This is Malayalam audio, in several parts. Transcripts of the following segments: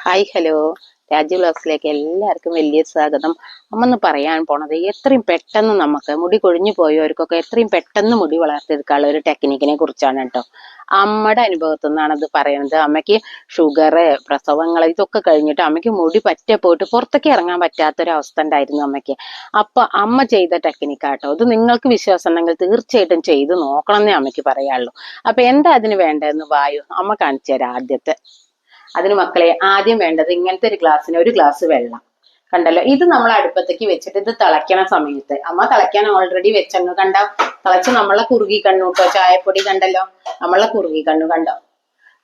ഹായ് ഹലോ രാജു വ്ലോഗ്സിലേക്ക് എല്ലാവർക്കും വലിയ സ്വാഗതം. അമ്മ ഒന്ന് പറയാൻ പോണത് എത്രയും പെട്ടെന്ന് നമുക്ക് മുടി കൊഴിഞ്ഞു പോയവർക്കൊക്കെ എത്രയും പെട്ടെന്ന് മുടി വളർത്തിയെടുക്കാനുള്ള ഒരു ടെക്നിക്കിനെ കുറിച്ചാണ് കേട്ടോ. അമ്മയുടെ അനുഭവത്തിൽ നിന്നാണ് അത് പറയുന്നത്. അമ്മയ്ക്ക് ഷുഗർ, പ്രസവങ്ങൾ ഇതൊക്കെ കഴിഞ്ഞിട്ട് അമ്മയ്ക്ക് മുടി പറ്റെ പോയിട്ട് പുറത്തേക്ക് ഇറങ്ങാൻ പറ്റാത്തൊരവസ്ഥ ഉണ്ടായിരുന്നു അമ്മയ്ക്ക്. അപ്പൊ അമ്മ ചെയ്ത ടെക്നിക്കാട്ടോ. ഇത് നിങ്ങൾക്ക് വിശ്വാസം ഉണ്ടെങ്കിൽ തീർച്ചയായിട്ടും ചെയ്ത് നോക്കണം എന്നേ അമ്മയ്ക്ക് പറയാനുള്ളൂ. അപ്പൊ എന്താ അതിന് വേണ്ടതെന്ന് വായു അമ്മ കാണിച്ചു തരാം. അതിന് മക്കളെ ആദ്യം വേണ്ടത് ഇങ്ങനത്തെ ഒരു ഗ്ലാസ്സിന് ഒരു ഗ്ലാസ് വെള്ളം കണ്ടല്ലോ. ഇത് നമ്മൾ അടുപ്പത്തേക്ക് വെച്ചിട്ട് ഇത് തിളയ്ക്കണ സമയത്ത് അമ്മ തിളയ്ക്കാൻ ഓൾറെഡി വെച്ചങ്ങ് കണ്ട തിളച്ച് നമ്മളെ കുറുകി കണ്ണു കേട്ടോ. ചായപ്പൊടി കണ്ടല്ലോ, നമ്മളെ കുറുകി കണ്ണു കണ്ടോ,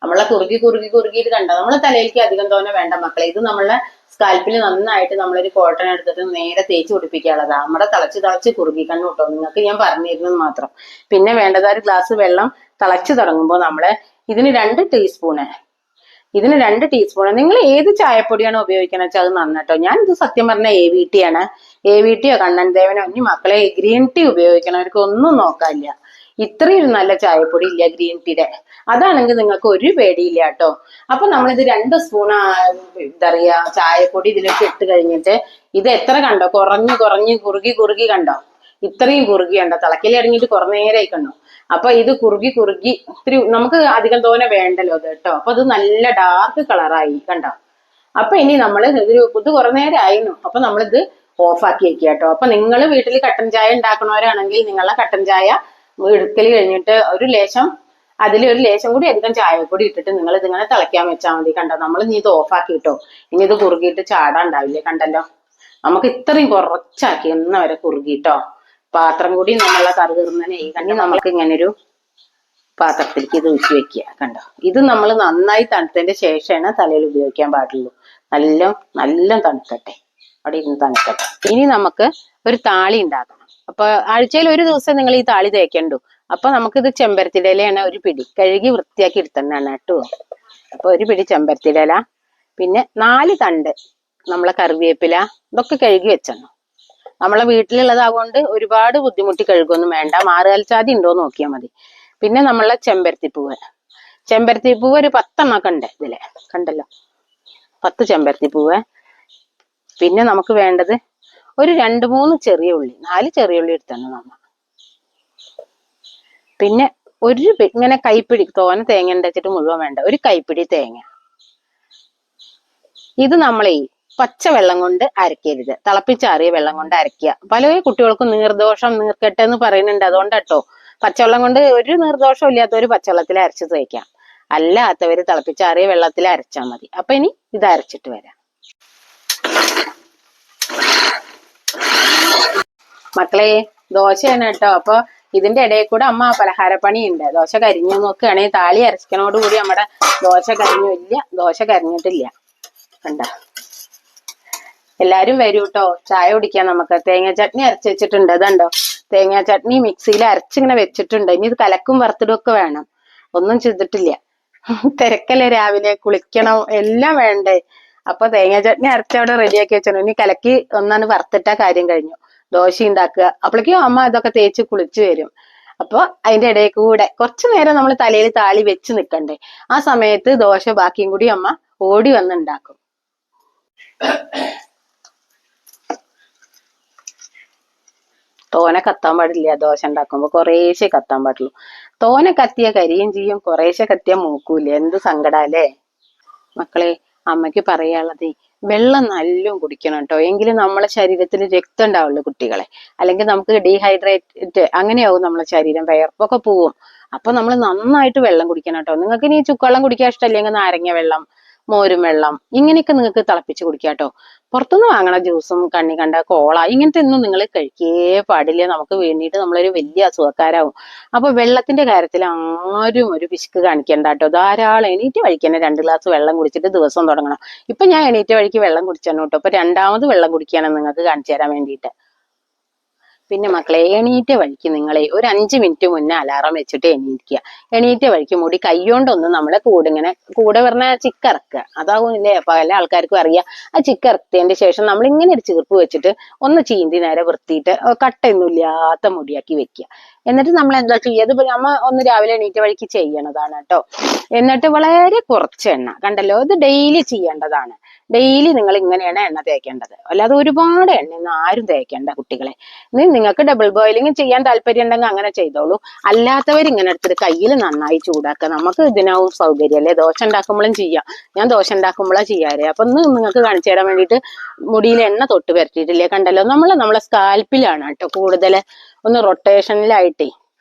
നമ്മളെ കുറുകിയിട്ട് കണ്ടോ. നമ്മളെ തലയിലേക്ക് അധികം തോന്നെ വേണ്ട മക്കളെ. ഇത് നമ്മളെ സ്കാൽപ്പിൽ നന്നായിട്ട് നമ്മളൊരു കോട്ടൺ എടുത്തിട്ട് നേരെ തേച്ച് പിടിപ്പിക്കാനുള്ളതാ. നമ്മുടെ തിളച്ച് കുറുകി കണ്ണു കേട്ടോ. നിങ്ങൾക്ക് ഞാൻ പറഞ്ഞിരുന്നത് മാത്രം. പിന്നെ വേണ്ടത് ഒരു ഗ്ലാസ് വെള്ളം തിളച്ച് തുടങ്ങുമ്പോൾ നമ്മള് ഇതിന് 2 ടീസ്പൂൺ നിങ്ങൾ ഏത് ചായപ്പൊടിയാണോ ഉപയോഗിക്കുന്നത് വെച്ചാൽ അത് നന്നട്ടോ. ഞാനിത് സത്യം പറഞ്ഞ AVT ആണ്. AVT കണ്ണൻ ദേവനോ ഇനി മക്കളെ ഗ്രീൻ ടീ ഉപയോഗിക്കണവർക്ക് ഒന്നും നോക്കാനില്ല. ഇത്രയും നല്ല ചായപ്പൊടി ഇല്ല ഗ്രീൻ ടീയുടെ. അതാണെങ്കിൽ നിങ്ങൾക്ക് ഒരു പേടിയില്ല കേട്ടോ. അപ്പൊ നമ്മളിത് 2 സ്പൂൺ എന്താ പറയാ ചായപ്പൊടി ഇതിലേക്ക് ഇട്ട് കഴിഞ്ഞിട്ട് ഇത് എത്ര കണ്ടോ, കുറഞ്ഞ് കുറുകി കണ്ടോ. ഇത്രയും കുറുകി കണ്ടോ. തിളക്കൽ ഇറങ്ങിയിട്ട് കുറെ നേരമായി കണ്ടോ. അപ്പൊ ഇത് കുറുകി ഇത്തിരി നമുക്ക് അധികം തോനെ വേണ്ടല്ലോ അത് കേട്ടോ. അപ്പൊ അത് നല്ല ഡാർക്ക് കളറായി കണ്ടോ. അപ്പൊ ഇനി നമ്മള് ഇത് കുറെ നേരം ആയിരുന്നു. അപ്പൊ നമ്മളിത് ഓഫാക്കി വെക്കുക കേട്ടോ. അപ്പൊ നിങ്ങൾ വീട്ടിൽ കട്ടൻ ചായ ഉണ്ടാക്കണവരാണെങ്കിൽ നിങ്ങളെ കട്ടൻ ചായ എടുക്കൽ കഴിഞ്ഞിട്ട് ഒരു ലേശം കൂടി അധികം ചായപ്പൊടി ഇട്ടിട്ട് നിങ്ങൾ ഇതിങ്ങനെ തിളയ്ക്കാൻ വെച്ചാൽ മതി കണ്ടോ. നമ്മൾ ഇനി ഇത് ഓഫാക്കി കിട്ടോ. ഇനി ഇത് കുറുകിയിട്ട് ചാടാണ്ടാവില്ലേ കണ്ടല്ലോ. നമുക്ക് ഇത്രയും കുറച്ചാക്കി എന്ന വരെ കുറുകിട്ടോ. പാത്രം കൂടി നമ്മളെ കറുകീർന്നനെ കണ്ടി നമുക്ക് ഇങ്ങനൊരു പാത്രത്തിലേക്ക് ഇത് ഊറ്റി വെക്കുക കണ്ടോ. ഇത് നമ്മൾ നന്നായി തണുത്തതിന്റെ ശേഷമാണ് തലയിൽ ഉപയോഗിക്കാൻ പാടുള്ളൂ. നല്ല തണുക്കട്ടെ, അവിടെ ഇരുന്ന് തണുക്കട്ടെ. ഇനി നമുക്ക് ഒരു താളി ഉണ്ടാക്കണം. അപ്പൊ ആഴ്ചയിൽ ഒരു ദിവസം നിങ്ങൾ ഈ താളി തേക്കണ്ടു. അപ്പൊ നമുക്കിത് ചെമ്പരത്തിയുടെ ഇലയാണ്. ഒരു പിടി കഴുകി വൃത്തിയാക്കി എടുത്തന്നാണ് കേട്ടോ. അപ്പൊ ഒരു പിടി ചെമ്പരത്തിയുടെ ഇല, പിന്നെ 4 തണ്ട് നമ്മളെ കറിവേപ്പില, ഇതൊക്കെ കഴുകി വെച്ചെണ്ണു. നമ്മളെ വീട്ടിലുള്ളതാകൊണ്ട് ഒരുപാട് ബുദ്ധിമുട്ടി കഴുകൊന്നും വേണ്ട. മാറുകാൽച്ചാതി ഉണ്ടോന്ന് നോക്കിയാൽ മതി. പിന്നെ നമ്മളെ ചെമ്പരത്തിപ്പൂവ് ഒരു 10 എണ്ണൊക്കെ ഉണ്ട് ഇതില് കണ്ടല്ലോ. 10 ചെമ്പരത്തിപ്പൂവ്. പിന്നെ നമുക്ക് വേണ്ടത് ഒരു 2-3 ചെറിയ ഉള്ളി, 4 ചെറിയ ഉള്ളി എടുത്തന്നെ നമ്മ. പിന്നെ ഇങ്ങനെ കൈപ്പിടി തോനെ തേങ്ങ ഉണ്ടച്ചിട്ട് മുഴുവൻ വേണ്ട, ഒരു കൈപ്പിടി തേങ്ങ. ഇത് നമ്മളെ പച്ചവെള്ളം കൊണ്ട് അരക്കരുത്, തിളപ്പിച്ചാറിയ വെള്ളം കൊണ്ട് അരക്കുക. പല കുട്ടികൾക്കും നീർക്കെട്ട് എന്ന് പറയുന്നുണ്ട്. അതുകൊണ്ടാട്ടോ പച്ചവെള്ളം കൊണ്ട് ഒരു നീർദോഷം ഇല്ലാത്തവര് പച്ചവെള്ളത്തിൽ അരച്ച് തേക്കാം. അല്ലാത്തവര് തിളപ്പിച്ചാറിയ വെള്ളത്തിൽ അരച്ചാൽ മതി. അപ്പൊ ഇനി ഇത് അരച്ചിട്ട് വരാം മക്കളെ. ദോശയാണ് കേട്ടോ. അപ്പൊ ഇതിന്റെ ഇടയിൽ കൂടെ അമ്മ പലഹാരപ്പണി ഉണ്ട്. ദോശ കരിഞ്ഞു നോക്കുകയാണെങ്കിൽ താളി അരച്ചിക്കണോടുകൂടി നമ്മുടെ ദോശ കരിഞ്ഞില്ല, ദോശ കരിഞ്ഞിട്ടില്ല കണ്ട. എല്ലാരും വരൂ കേട്ടോ, ചായ കുടിക്കാൻ. നമുക്ക് തേങ്ങ ചട്നി അരച്ച് വെച്ചിട്ടുണ്ട്. അതുണ്ടോ, തേങ്ങ ചട്നി മിക്സിയിൽ അരച്ചിങ്ങനെ വെച്ചിട്ടുണ്ട്. ഇനി ഇത് കലക്കും വറുത്തിടും ഒക്കെ വേണം. ഒന്നും ചെയ്തിട്ടില്ല. തിരക്കല്ലേ, രാവിലെ കുളിക്കണം, എല്ലാം വേണ്ടേ. അപ്പൊ തേങ്ങ ചട്നി അരച്ചവിടെ റെഡിയാക്കി വെച്ചോ. ഇനി കലക്കി ഒന്നാണ് വറുത്തിട്ടാ കാര്യം കഴിഞ്ഞു. ദോശ ഉണ്ടാക്കുക. അപ്പോഴേക്കും അമ്മ ഇതൊക്കെ തേച്ച് കുളിച്ചു വരും. അപ്പൊ അതിന്റെ ഇടയിൽ കൂടെ കുറച്ചു നേരം നമ്മൾ തലയിൽ താളി വെച്ച് നിൽക്കണ്ടേ. ആ സമയത്ത് ദോശ ബാക്കിയും കൂടി അമ്മ ഓടി വന്ന് ഉണ്ടാക്കും. തോനെ കത്താൻ പാടില്ല. ദോശ ഉണ്ടാക്കുമ്പോ കുറേശ്ശെ കത്താൻ പാടുള്ളൂ. തോനെ കത്തിയ കരിയും ചെയ്യും, കുറേശ്ശെ കത്തിയ മൂക്കൂല. എന്ത് സങ്കടല്ലേ മക്കളെ. അമ്മയ്ക്ക് പറയാനുള്ളത് വെള്ളം നല്ലോണം കുടിക്കണം കേട്ടോ. എങ്കിലും നമ്മളെ ശരീരത്തിൽ രക്തം ഉണ്ടാവുള്ളൂ കുട്ടികളെ. അല്ലെങ്കിൽ നമുക്ക് ഡീഹൈഡ്രേറ്റ് അങ്ങനെയാവും നമ്മളെ ശരീരം, വിയർപ്പൊക്കെ പോവും. അപ്പൊ നമ്മൾ നന്നായിട്ട് വെള്ളം കുടിക്കണം കേട്ടോ. നിങ്ങൾക്ക് ഇനി ചുക്കുവെള്ളം കുടിക്കാൻ ഇഷ്ടമല്ലെങ്കിൽ നാരങ്ങ വെള്ളം, മോരും വെള്ളം ഇങ്ങനെയൊക്കെ നിങ്ങൾക്ക് തിളപ്പിച്ച് കുടിക്കാം കേട്ടോ. പുറത്തുനിന്ന് വാങ്ങണ ജ്യൂസും കണ്ണി കണ്ട കോള ഇങ്ങനത്തെ ഒന്നും നിങ്ങൾ കഴിക്കേ പാടില്ല. നമുക്ക് വേണ്ടിയിട്ട് നമ്മളൊരു വലിയ അസുഖക്കാരാവും. അപ്പൊ വെള്ളത്തിന്റെ കാര്യത്തിൽ ആരും ഒരു പിശുക്ക് കാണിക്കണ്ട കേട്ടോ. ധാരാളം എണീറ്റ് വഴിക്ക് തന്നെ 2 ഗ്ലാസ് വെള്ളം കുടിച്ചിട്ട് ദിവസം തുടങ്ങണം. ഇപ്പൊ ഞാൻ എണീറ്റ് വഴിക്ക് വെള്ളം കുടിച്ചു കേട്ടോ. അപ്പൊ 2ാമത് വെള്ളം കുടിക്കാനാണ് നിങ്ങൾക്ക് കാണിച്ചു തരാൻ വേണ്ടിയിട്ട്. പിന്നെ മക്കളെ എണീറ്റ വഴിക്ക് നിങ്ങളെ ഒരു 5 മിനിറ്റ് മുന്നേ അലാറം വെച്ചിട്ട് എണീക്കുക. എണീറ്റ വഴിക്ക് മുടി കൈകൊണ്ടൊന്ന് നമ്മളെ കൂടെ പറഞ്ഞ ചിക്കറക്കുക. അതാവുന്നില്ലേ പല ആൾക്കാർക്കും അറിയാം. ആ ചിക്കറക്കിയതിന്റെ ശേഷം നമ്മൾ ഇങ്ങനെ ഒരു ചീർപ്പ് വെച്ചിട്ട് ഒന്ന് ചീന്തി നേരെ വൃത്തിയിട്ട് കട്ടയൊന്നും ഇല്ലാത്ത മുടിയാക്കി വെക്കുക. എന്നിട്ട് നമ്മൾ എന്താ ചെയ്യുക, ഇത് നമ്മ ഒന്ന് രാവിലെ എണീറ്റ വഴിക്ക് ചെയ്യണതാണ് കേട്ടോ. എന്നിട്ട് വളരെ കുറച്ച് എണ്ണ കണ്ടല്ലോ, ഇത് ഡെയിലി ചെയ്യേണ്ടതാണ്. ഡെയിലി നിങ്ങൾ ഇങ്ങനെയാണ് എണ്ണ തേക്കേണ്ടത്, അല്ലാതെ ഒരുപാട് എണ്ണയൊന്നും ആരും തേക്കേണ്ട കുട്ടികളെ. ഇനി നിങ്ങൾക്ക് ഡബിൾ ബോയിലിംഗ് ചെയ്യാൻ താല്പര്യം ഉണ്ടെങ്കിൽ അങ്ങനെ ചെയ്തോളൂ. അല്ലാത്തവർ ഇങ്ങനെ എടുത്തിട്ട് കയ്യിൽ നന്നായി ചൂടാക്കുക. നമുക്ക് ഇതിനാവും സൗകര്യം അല്ലേ, ദോശ ഉണ്ടാക്കുമ്പോഴും ചെയ്യാം. ഞാൻ ദോശ ഉണ്ടാക്കുമ്പോഴാണ് ചെയ്യാറ്. അപ്പൊ ഒന്ന് നിങ്ങൾക്ക് കാണിച്ചു തരാൻ വേണ്ടിയിട്ട് മുടിയിൽ എണ്ണ തൊട്ട് പരട്ടിയിട്ടില്ലേ, കണ്ടല്ലോ. നമ്മളെ സ്കാൽപ്പിലാണ് കേട്ടോ കൂടുതൽ ഒന്ന് റൊട്ടേഷനിലായിട്ടേ.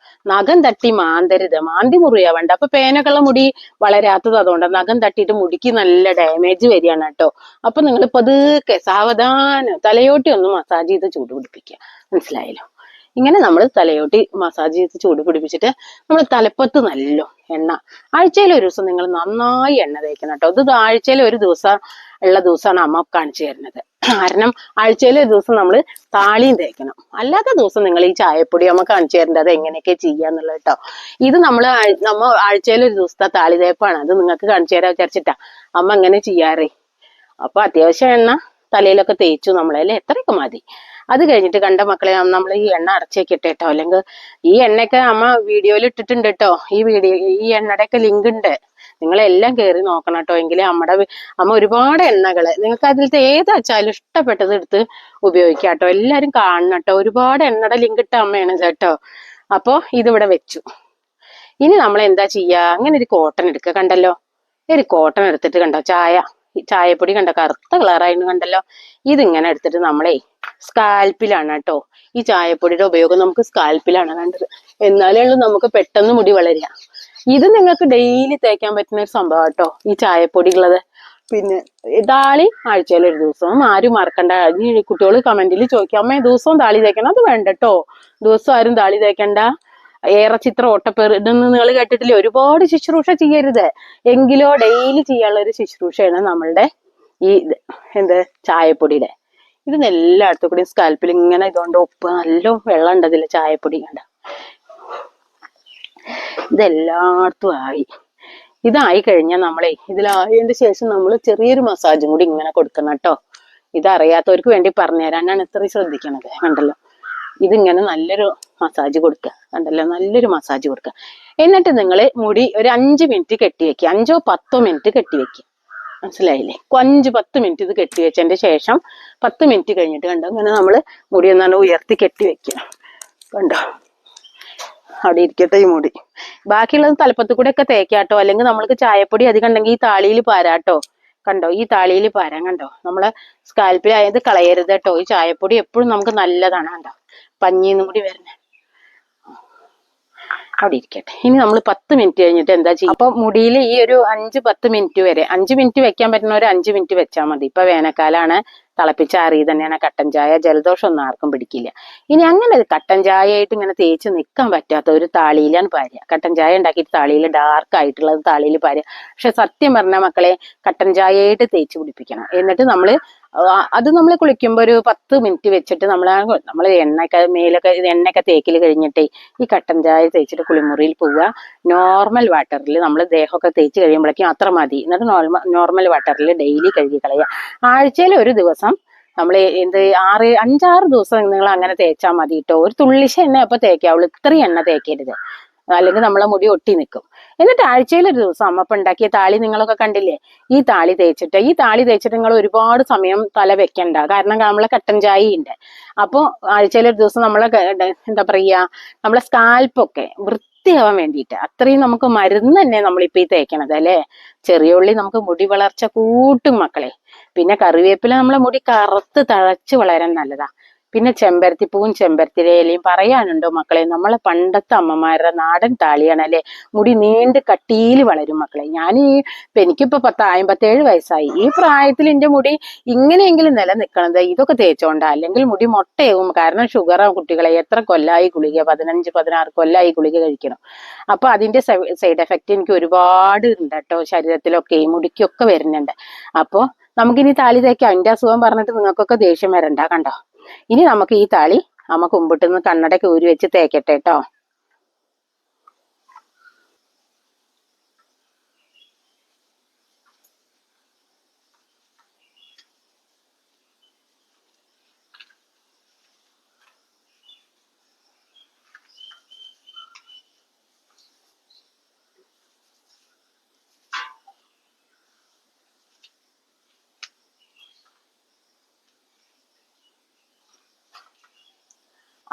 നഖം തട്ടി മാന്തരുത്, മാന്തി മുറിയാവണ്ട. അപ്പൊ പേനക്കുള്ള മുടി വളരാത്തത് അതുകൊണ്ട് നഖം തട്ടിയിട്ട് മുടിക്ക് നല്ല ഡാമേജ് വരികയാണ് കേട്ടോ. അപ്പൊ നിങ്ങൾ പതുക്കെ സാവധാനം തലയോട്ടി ഒന്ന് മസാജ് ചെയ്ത് ചൂട് പിടിപ്പിക്കുക. മനസ്സിലായല്ലോ? ഇങ്ങനെ നമ്മൾ തലയോട്ടി മസാജ് ചെയ്ത് ചൂട് പിടിപ്പിച്ചിട്ട് നമ്മൾ തലപ്പത്ത് നല്ല എണ്ണ, ആഴ്ചയിൽ ഒരു ദിവസം നിങ്ങൾ നന്നായി എണ്ണ തേക്കണം കേട്ടോ. ഇത് ആഴ്ചയിൽ ഒരു ദിവസം ഉള്ള ദിവസമാണ് അമ്മ കാണിച്ചു തരുന്നത്. കാരണം ആഴ്ചയിൽ ഒരു ദിവസം നമ്മൾ താളിയും തേക്കണം. അല്ലാത്ത ദിവസം നിങ്ങൾ ഈ ചായപ്പൊടി അമ്മ കാണിച്ചു തരേണ്ടത് അത് എങ്ങനെയൊക്കെ ചെയ്യാന്നുള്ളത് കേട്ടോ. ഇത് നമ്മ ആഴ്ചയിൽ ഒരു ദിവസത്തെ താളി തേപ്പാണ്. അത് നിങ്ങൾക്ക് കാണിച്ചു തരാൻ വിചാരിച്ചിട്ടാ അമ്മ അങ്ങനെ ചെയ്യാറേ. അപ്പൊ അത്യാവശ്യം എണ്ണ തലയിലൊക്കെ തേച്ചു നമ്മളല്ലേ, എത്രയൊക്കെ മതി. അത് കഴിഞ്ഞിട്ട് കണ്ട മക്കളെ, നമ്മൾ ഈ എണ്ണ അടച്ചേക്കിട്ടെ കേട്ടോ. അല്ലെങ്കിൽ ഈ എണ്ണയൊക്കെ അമ്മ വീഡിയോയിൽ ഇട്ടിട്ടുണ്ട് കേട്ടോ. ഈ എണ്ണയുടെ ഒക്കെ ലിങ്ക് ഉണ്ട്, നിങ്ങളെല്ലാം കയറി നോക്കണം കേട്ടോ. എങ്കിലും അമ്മ ഒരുപാട് എണ്ണകള് നിങ്ങൾക്ക് അതിലത്തെ ഏതാച്ചാലും ഇഷ്ടപ്പെട്ടത് എടുത്ത് ഉപയോഗിക്കാം കേട്ടോ. എല്ലാരും കാണണം കേട്ടോ. ഒരുപാട് എണ്ണയുടെ ലിങ്ക് ഇട്ട അമ്മയാണ് കേട്ടോ. അപ്പൊ ഇതിവിടെ വെച്ചു. ഇനി നമ്മൾ എന്താ ചെയ്യാ, അങ്ങനെ ഒരു കോട്ടൺ എടുക്കുക. കണ്ടല്ലോ, ഒരു കോട്ടൺ എടുത്തിട്ട് കണ്ടോ, ചായപ്പൊടി കണ്ടോ കറുത്ത കളറായിരുന്നു കണ്ടല്ലോ. ഇതിങ്ങനെ എടുത്തിട്ട് നമ്മളെ സ്കാൽപ്പിലാണ് കേട്ടോ. ഈ ചായപ്പൊടിയുടെ ഉപയോഗം നമുക്ക് സ്കാൽപ്പിലാണ് വേണ്ടത്. എന്നാലേ ഉള്ളൂ നമുക്ക് പെട്ടെന്ന് മുടി വളരുക. ഇത് നിങ്ങൾക്ക് ഡെയിലി തേക്കാൻ പറ്റുന്ന ഒരു സംഭവം കേട്ടോ, ഈ ചായപ്പൊടി ഉള്ളത്. പിന്നെ താളി ആഴ്ചയിൽ ഒരു ദിവസം, ആരും മറക്കണ്ട. ഇനി കുട്ടികൾ കമന്റിൽ ചോദിക്കാം, അമ്മേ ദിവസവും താളി തേക്കണം. അത് വേണ്ട കേട്ടോ, ദിവസം ആരും താളി തേക്കണ്ട. ഏറെ ചിത്ര ഓട്ടപ്പേറിടുന്ന് നിങ്ങൾ കേട്ടിട്ടില്ലേ? ഒരുപാട് ശുശ്രൂഷ ചെയ്യരുത്, എങ്കിലോ ഡെയിലി ചെയ്യാനുള്ള ഒരു ശുശ്രൂഷയാണ് നമ്മളുടെ ഈ ചായപ്പൊടിയുടെ. ഇത് എല്ലായിടത്തും കൂടി സ്കാൽപ്പിൽ ഇങ്ങനെ ഇതുകൊണ്ട് ഒപ്പ് നല്ല വെള്ളം ഉണ്ടതില്ല ചായപ്പൊടി കണ്ട. ഇതെല്ലായിടത്തും ഇതായി കഴിഞ്ഞാൽ നമ്മളെ ഇതിലായതിന്റെ ശേഷം നമ്മൾ ചെറിയൊരു മസാജും കൂടി ഇങ്ങനെ കൊടുക്കണം കേട്ടോ. ഇതറിയാത്തവർക്ക് വേണ്ടി പറഞ്ഞുതരാനാണ് ഇത്രയും ശ്രദ്ധിക്കണത്. കണ്ടല്ലോ, ഇതിങ്ങനെ നല്ലൊരു മസാജ് കൊടുക്കുക. കണ്ടല്ലോ, നല്ലൊരു മസാജ് കൊടുക്കുക. എന്നിട്ട് നിങ്ങൾ മുടി ഒരു 5 മിനിറ്റ് കെട്ടിവെക്കുക. 5-10 മിനിറ്റ് കെട്ടിവെക്കുക. മനസ്സിലായില്ലേ? 5-10 മിനിറ്റ് ഇത് കെട്ടിവെച്ചതിന്റെ ശേഷം 10 മിനിറ്റ് കഴിഞ്ഞിട്ട് കണ്ടോ ഇങ്ങനെ നമ്മൾ മുടി ഒന്നാണ് ഉയർത്തി കെട്ടിവെക്കുക. കണ്ടോ, അവിടെ ഇരിക്കട്ടെ ഈ മുടി. ബാക്കിയുള്ളത് തലപ്പത്ത് കൂടെ ഒക്കെ തേക്കാട്ടോ. അല്ലെങ്കിൽ നമ്മൾക്ക് ചായപ്പൊടി അധികം ഉണ്ടെങ്കിൽ ഈ താളിയിൽ പാരാട്ടോ. കണ്ടോ, ഈ താളിയിൽ പാരാൻ കണ്ടോ. നമ്മളെ സ്കാൽപ്പിലായത് കളയരുത് കേട്ടോ. ഈ ചായപ്പൊടി എപ്പോഴും നമുക്ക് നല്ലതാണ്. കണ്ടോ, പഞ്ഞിന്നും കൂടി വരണേ. അവിടെ ഇരിക്കട്ടെ. ഇനി നമ്മൾ 10 മിനിറ്റ് കഴിഞ്ഞിട്ട് എന്താ ചെയ്യുക, അപ്പൊ മുടിയിൽ ഈ ഒരു 5-10 മിനിറ്റ് വരെ, 5 മിനിറ്റ് വെക്കാൻ പറ്റുന്ന ഒരു 5 മിനിറ്റ് വെച്ചാൽ മതി. ഇപ്പൊ വേനൽക്കാലാണ്, തിളപ്പിച്ചാറി തന്നെയാണ് കട്ടൻ ചായ. ജലദോഷം ഒന്നും ആർക്കും പിടിക്കില്ല. ഇനി അങ്ങനെ കട്ടൻ ചായ ആയിട്ട് ഇങ്ങനെ തേച്ച് നിൽക്കാൻ പറ്റാത്ത ഒരു താളിയിലാണ് പാരുക. കട്ടൻ ചായ ഉണ്ടാക്കിയിട്ട് താളിയിൽ ഡാർക്ക് ആയിട്ടുള്ളത് താളിയിൽ പാരുക. പക്ഷെ സത്യം പറഞ്ഞ മക്കളെ, കട്ടൻ ചായ ആയിട്ട് തേച്ച് പിടിപ്പിക്കണം. എന്നിട്ട് അത് നമ്മൾ കുളിക്കുമ്പോൾ ഒരു 10 മിനിറ്റ് വെച്ചിട്ട് നമ്മൾ മേലൊക്കെ എണ്ണയൊക്കെ തേക്കിൽ കഴിഞ്ഞിട്ടേ ഈ കട്ടൻ ചായ തേച്ചിട്ട് കുളിമുറിയിൽ പോവുക. നോർമൽ വാട്ടറിൽ നമ്മൾ ദേഹമൊക്കെ തേച്ച് കഴിയുമ്പോഴേക്കും അത്ര മതി. എന്നിട്ട് നോർമൽ വാട്ടറിൽ ഡെയിലി കഴുകി കളയുക. ആഴ്ചയിൽ ഒരു ദിവസം നമ്മൾ 5-6 ദിവസം നിങ്ങൾ അങ്ങനെ തേച്ചാൽ മതി കേട്ടോ. ഒരു തുള്ളിശ എണ്ണ അപ്പൊ തേക്കാവുള്ളൂ, ഇത്രയും എണ്ണ തേക്കരുത്, അല്ലെങ്കിൽ നമ്മളെ മുടി ഒട്ടി നിൽക്കും. എന്നിട്ട് ആഴ്ചയിൽ ഒരു ദിവസം അമ്മ ഇപ്പൊ ഉണ്ടാക്കിയ താളി നിങ്ങളൊക്കെ കണ്ടില്ലേ, ഈ താളി തേച്ചിട്ട് നിങ്ങൾ ഒരുപാട് സമയം തല വെക്കണ്ട. കാരണം നമ്മളെ കട്ടൻ ചായ ഉണ്ട്. അപ്പൊ ആഴ്ചയിൽ ഒരു ദിവസം നമ്മളെ എന്താ പറയാ, നമ്മളെ സ്കാൽപ്പൊക്കെ വൃത്തിയാവാൻ വേണ്ടിയിട്ട് അത്രയും നമുക്ക് മരുന്ന് തന്നെ നമ്മളിപ്പോ ഈ തേക്കണത് അല്ലേ. ചെറിയ ഉള്ളി നമുക്ക് മുടി വളർച്ച കൂട്ടും മക്കളെ. പിന്നെ കറിവേപ്പില നമ്മളെ മുടി കറുത്ത് തഴച്ച് വളരാൻ നല്ലതാ. പിന്നെ ചെമ്പരത്തിപ്പൂവും ചെമ്പരത്തിയിലയും പറയാനുണ്ടോ മക്കളെ, നമ്മളെ പണ്ടത്തെ അമ്മമാരുടെ നാടൻ താളിയാണ് അല്ലെ. മുടി നീണ്ട് കട്ടിയിൽ വളരും മക്കളെ. എനിക്കിപ്പോ 57 വയസ്സായി. ഈ പ്രായത്തിൽ എന്റെ മുടി ഇങ്ങനെയെങ്കിലും നിലനിൽക്കണത് ഇതൊക്കെ തേച്ചോണ്ടാ, അല്ലെങ്കിൽ മുടി മൊട്ടയാവും. കാരണം ഷുഗർ കുട്ടികളെ എത്ര കൊല്ലായി ഗുളിക, 15-16 കൊല്ലായി ഗുളിക കഴിക്കണം. അപ്പൊ അതിന്റെ സൈഡ് എഫക്റ്റ് എനിക്ക് ഒരുപാട് ഉണ്ട് കേട്ടോ. ശരീരത്തിലൊക്കെ മുടിക്കൊക്കെ വരുന്നുണ്ട്. അപ്പൊ നമുക്കിനി താളി തേക്കാം. അതിന്റെ അസുഖം പറഞ്ഞിട്ട് നിങ്ങൾക്കൊക്കെ ദേഷ്യം വരണ്ട. കണ്ടോ, ഇനി നമുക്ക് ഈ താളി അമ്മ കുമ്പിട്ടുന്ന് കണ്ണടയൊക്കെ ഊരി വെച്ച് തേക്കട്ടെ കേട്ടോ.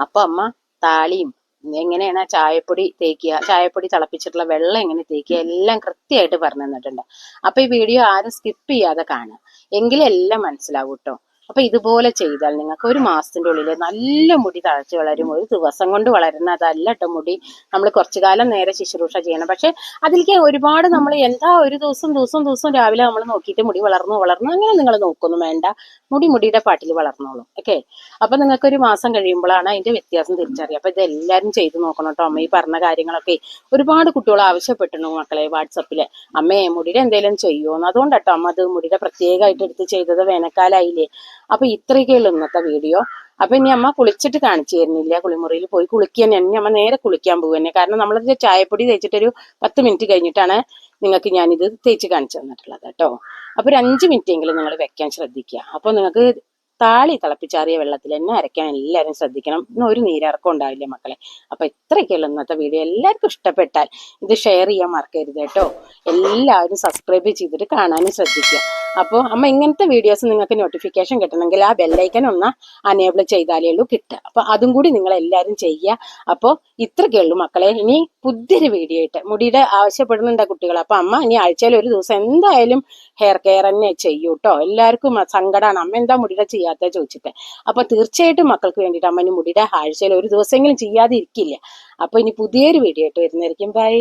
അപ്പൊ അമ്മ താളിയും എങ്ങനെയാണ് ചായപ്പൊടി തേക്കുക, ചായപ്പൊടി തിളപ്പിച്ചിട്ടുള്ള വെള്ളം എങ്ങനെ തേക്കുക എല്ലാം കൃത്യമായിട്ട് പറഞ്ഞു തന്നിട്ടുണ്ട്. അപ്പൊ ഈ വീഡിയോ ആരും സ്കിപ്പ് ചെയ്യാതെ കാണുക, എങ്കിലും എല്ലാം മനസ്സിലാവും കേട്ടോ. അപ്പൊ ഇതുപോലെ ചെയ്താൽ നിങ്ങൾക്ക് ഒരു മാസത്തിന്റെ ഉള്ളിൽ നല്ല മുടി തഴച്ചു വളരും. ഒരു ദിവസം കൊണ്ട് വളരുന്നതല്ല കേട്ടോ മുടി. നമ്മൾ കുറച്ചു കാലം നേരെ ശുശ്രൂഷ ചെയ്യണം. പക്ഷെ അതിലേക്ക് ഒരുപാട് നമ്മൾ എന്താ ഒരു ദിവസം രാവിലെ നമ്മൾ നോക്കിയിട്ട് മുടി വളർന്നു അങ്ങനെ നിങ്ങൾ നോക്കൊന്നും വേണ്ട. മുടിയുടെ പാട്ടിൽ വളർന്നോളും. ഓക്കെ. അപ്പൊ നിങ്ങൾക്ക് ഒരു മാസം കഴിയുമ്പോഴാണ് അതിന്റെ വ്യത്യാസം തിരിച്ചറിയുക. അപ്പൊ ഇത് എല്ലാവരും ചെയ്ത് നോക്കണം കേട്ടോ. അമ്മ ഈ പറഞ്ഞ കാര്യങ്ങളൊക്കെ ഒരുപാട് കുട്ടികൾ ആവശ്യപ്പെട്ടിരുന്നു മക്കളെ വാട്സപ്പില്, അമ്മയെ മുടിയുടെ എന്തെങ്കിലും ചെയ്യുമോന്ന്. അതുകൊണ്ട് കേട്ടോ അമ്മ അത് മുടിയുടെ പ്രത്യേകമായിട്ട് എടുത്ത് ചെയ്തത്. വേനൽക്കാലായില്ലേ. അപ്പൊ ഇത്രയൊക്കെയുള്ളൂ ഇന്നത്തെ വീഡിയോ. അപ്പൊ ഇനി അമ്മ കുളിച്ചിട്ട് കാണിച്ചു തരുന്നില്ല. കുളിമുറിയിൽ പോയി കുളിക്കാൻ തന്നെ അമ്മ നേരെ കുളിക്കാൻ പോകുക തന്നെ. കാരണം നമ്മളത് ചായപ്പൊടി തേച്ചിട്ടൊരു 10 മിനിറ്റ് കഴിഞ്ഞിട്ടാണ് നിങ്ങൾക്ക് ഞാനിത് തേച്ച് കാണിച്ചു തന്നിട്ടുള്ളത് കേട്ടോ. അപ്പൊ ഒരു 5 മിനിറ്റ് എങ്കിലും നിങ്ങൾ വെക്കാൻ ശ്രദ്ധിക്കുക. അപ്പൊ നിങ്ങൾക്ക് താളി തിളപ്പിച്ചാറിയ വെള്ളത്തിൽ തന്നെ അരയ്ക്കാൻ എല്ലാവരും ശ്രദ്ധിക്കണം. ഇന്ന് ഒരു നീരിറക്കം ഉണ്ടാവില്ല മക്കളെ. അപ്പൊ ഇത്രയൊക്കെയുള്ള ഇന്നത്തെ വീഡിയോ. എല്ലാവർക്കും ഇഷ്ടപ്പെട്ടാൽ ഇത് ഷെയർ ചെയ്യാൻ മറക്കരുത് കേട്ടോ. എല്ലാവരും സബ്സ്ക്രൈബ് ചെയ്തിട്ട് കാണാനും ശ്രദ്ധിക്കുക. അപ്പോൾ അമ്മ ഇങ്ങനത്തെ വീഡിയോസ് നിങ്ങൾക്ക് നോട്ടിഫിക്കേഷൻ കിട്ടണമെങ്കിൽ ആ ബെല്ലൈക്കൻ ഒന്ന് അനേബിൾ ചെയ്താലേ ഉള്ളൂ കിട്ടുക. അപ്പൊ അതും കൂടി നിങ്ങൾ എല്ലാവരും ചെയ്യുക. അപ്പോൾ ഇത്രയൊക്കെയുള്ളൂ മക്കളെ. ഇനി പുതിയൊരു വീഡിയോ ആയിട്ട് മുടിയുടെ ആവശ്യപ്പെടുന്നുണ്ട് കുട്ടികൾ. അപ്പൊ അമ്മ ഇനി ആഴ്ചയിൽ ഒരു ദിവസം എന്തായാലും ഹെയർ കെയർ തന്നെ ചെയ്യൂ കേട്ടോ. എല്ലാവർക്കും സങ്കടമാണ് അമ്മ എന്താ മുടിയുടെ ചെയ്യാത്ത ചോദിച്ചിട്ട്. അപ്പൊ തീർച്ചയായിട്ടും മക്കൾക്ക് വേണ്ടിയിട്ട് അമ്മ ഇനി മുടിയുടെ ആഴ്ചയിൽ ഒരു ദിവസമെങ്കിലും ചെയ്യാതെ ഇരിക്കില്ല. അപ്പൊ ഇനി പുതിയൊരു വീഡിയോ ആയിട്ട് വരുന്നതായിരിക്കും. ബൈ.